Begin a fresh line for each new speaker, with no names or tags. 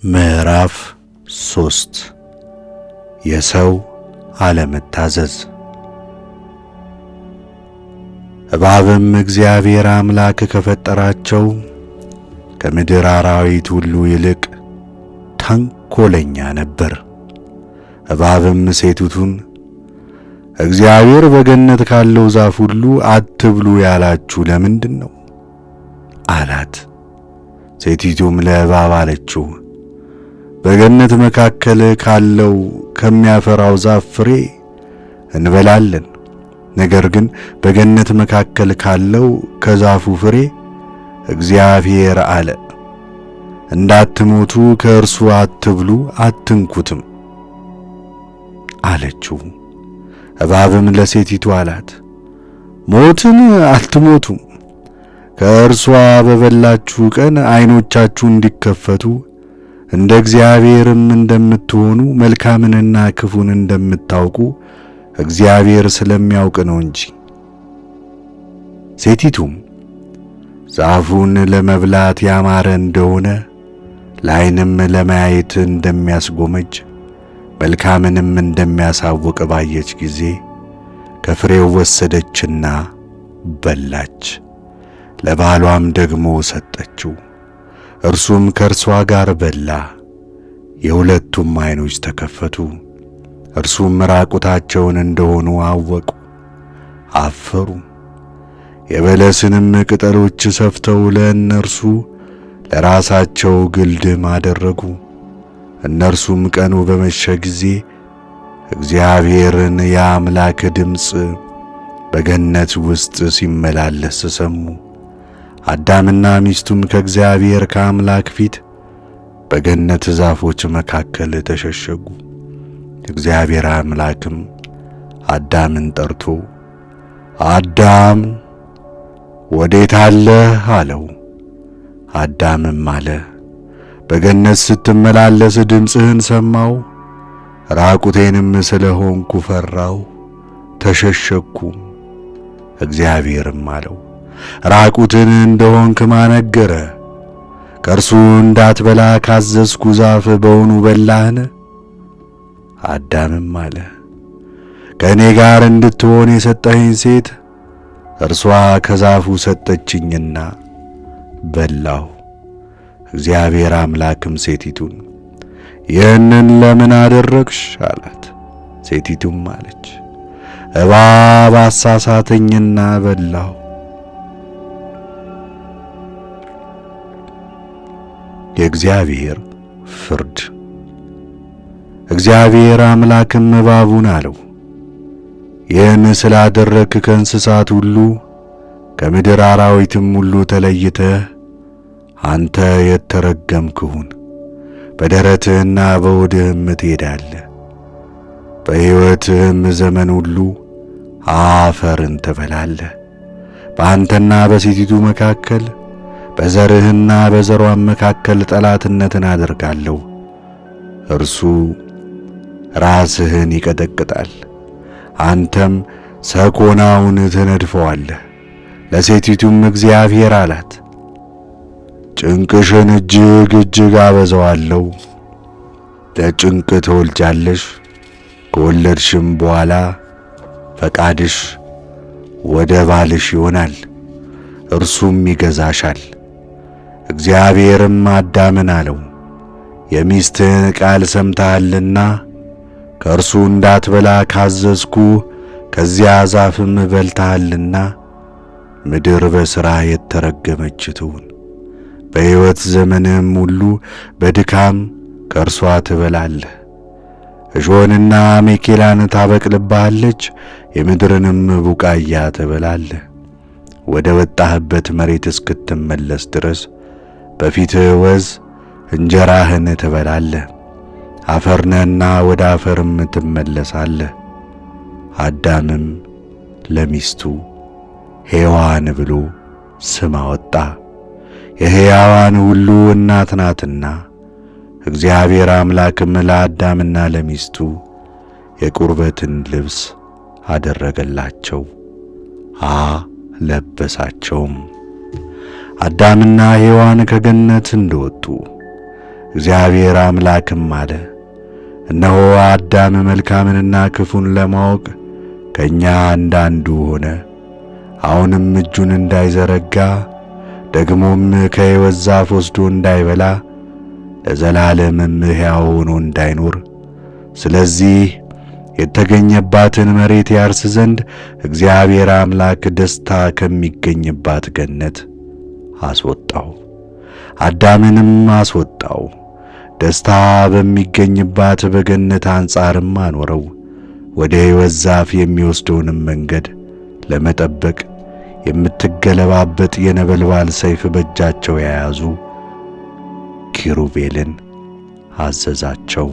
ምዕራፍ 3 የሰው አለመታዘዝ። እባብም እግዚአብሔር አምላክ ከፈጠራቸው ከምድር አራዊት ሁሉ ይልቅ ተንኰለኛ ነበር። እባብም ሴቲቱን እግዚአብሔር በገነት ካለው ዛፍ ሁሉ አትብሉ ያላችሁ ለምንድን ነው አላት። ሴቲቱም ለእባብ አለችው፣ በገነት መካከል ካለው ከሚያፈራው ዛፍ ፍሬ እንበላለን። ነገር ግን በገነት መካከል ካለው ከዛፉ ፍሬ እግዚአብሔር አለ፣ እንዳትሞቱ ከእርሱ አትብሉ አትንኩትም አለችው። እባብም ለሴቲቱ አላት፣ ሞትን አትሞቱም። ከእርሷ በበላችሁ ቀን ዓይኖቻችሁ እንዲከፈቱ እንደ እግዚአብሔርም እንደምትሆኑ መልካምንና ክፉን እንደምታውቁ እግዚአብሔር ስለሚያውቅ ነው እንጂ። ሴቲቱም ዛፉን ለመብላት ያማረ እንደሆነ ለዓይንም ለማየት እንደሚያስጎመጅ መልካምንም እንደሚያሳውቅ ባየች ጊዜ ከፍሬው ወሰደችና በላች፣ ለባሏም ደግሞ ሰጠችው። እርሱም ከእርሷ ጋር በላ። የሁለቱም ዓይኖች ተከፈቱ፣ እርሱም ራቁታቸውን እንደሆኑ አወቁ፣ አፈሩ። የበለስንም ቅጠሎች ሰፍተው ለእነርሱ ለራሳቸው ግልድም አደረጉ። እነርሱም ቀኑ በመሸ ጊዜ እግዚአብሔርን የአምላክ ድምፅ በገነት ውስጥ ሲመላለስ ሰሙ። አዳምና ሚስቱም ከእግዚአብሔር ከአምላክ ፊት በገነት ዛፎች መካከል ተሸሸጉ። እግዚአብሔር አምላክም አዳምን ጠርቶ አዳም ወዴት አለህ አለው። አዳምም አለ፣ በገነት ስትመላለስ ድምፅህን ሰማሁ፣ ራቁቴንም ስለሆንኩ ፈራሁ፣ ተሸሸኩም። እግዚአብሔርም አለው፣ ራቁትን እንደሆንክ ማን ነገረህ? ከእርሱ እንዳትበላ ካዘዝኩ ዛፍ በውኑ በላህን? አዳምም አለ፣ ከእኔ ጋር እንድትሆን የሰጠኸኝ ሴት እርሷ ከዛፉ ሰጠችኝና በላሁ። እግዚአብሔር አምላክም ሴቲቱን ይህንን ለምን አደረግሽ አላት። ሴቲቱም አለች፣ እባብ አሳሳተኝና በላሁ። የእግዚአብሔር ፍርድ። እግዚአብሔር አምላክም እባቡን አለው፣ ይህን ስላደረግክ ከእንስሳት ሁሉ ከምድር አራዊትም ሁሉ ተለይተህ አንተ የተረገምክ ሁን፣ በደረትህና በሆድህም ትሄዳለህ፣ በሕይወትህም ዘመን ሁሉ አፈርን ትበላለህ። በአንተና በሴቲቱ መካከል በዘርህና በዘሯም መካከል ጠላትነትን አደርጋለሁ። እርሱ ራስህን ይቀጠቅጣል፣ አንተም ሰኮናውን ትነድፈዋለህ። ለሴቲቱም እግዚአብሔር አላት፣ ጭንቅሽን እጅግ እጅግ አበዛዋለሁ። ለጭንቅ ትወልጃለሽ፣ ከወለድሽም በኋላ ፈቃድሽ ወደ ባልሽ ይሆናል፣ እርሱም ይገዛሻል። እግዚአብሔርም አዳምን አለው፣ የሚስትህን ቃል ሰምተሃልና ከእርሱ እንዳትበላ ካዘዝኩ ከዚያ ዛፍም በልተሃልና ምድር በሥራህ የተረገመች ትሁን። በሕይወት ዘመንህም ሁሉ በድካም ከእርሷ ትበላለህ። እሾህንና አሜኬላን ታበቅልብሃለች፣ የምድርንም ቡቃያ ትበላለህ። ወደ ወጣህበት መሬት እስክትመለስ ድረስ በፊትህ ወዝ እንጀራህን ትበላለህ፣ አፈር ነህና ወደ አፈርም ትመለሳለህ። አዳምም ለሚስቱ ሔዋን ብሎ ስም አወጣ፣ የሕያዋን ሁሉ እናት ናትና። እግዚአብሔር አምላክም ለአዳምና ለሚስቱ የቁርበትን ልብስ አደረገላቸው፣ ለበሳቸውም። አዳምና ሔዋን ከገነት እንደወጡ እግዚአብሔር አምላክም አለ፣ እነሆ አዳም መልካምንና ክፉን ለማወቅ ከእኛ እንዳንዱ ሆነ። አሁንም እጁን እንዳይዘረጋ ደግሞም ከሕይወት ዛፍ ወስዶ እንዳይበላ ለዘላለምም ሕያው ሆኖ እንዳይኖር ስለዚህ የተገኘባትን መሬት ያርስ ዘንድ እግዚአብሔር አምላክ ደስታ ከሚገኝባት ገነት አስወጣው። አዳምንም አስወጣው፣ ደስታ በሚገኝባት በገነት አንጻርም አኖረው። ወደ ሕይወት ዛፍ የሚወስደውንም መንገድ ለመጠበቅ የምትገለባበጥ የነበልባል ሰይፍ በእጃቸው የያዙ ኪሩቤልን አዘዛቸው።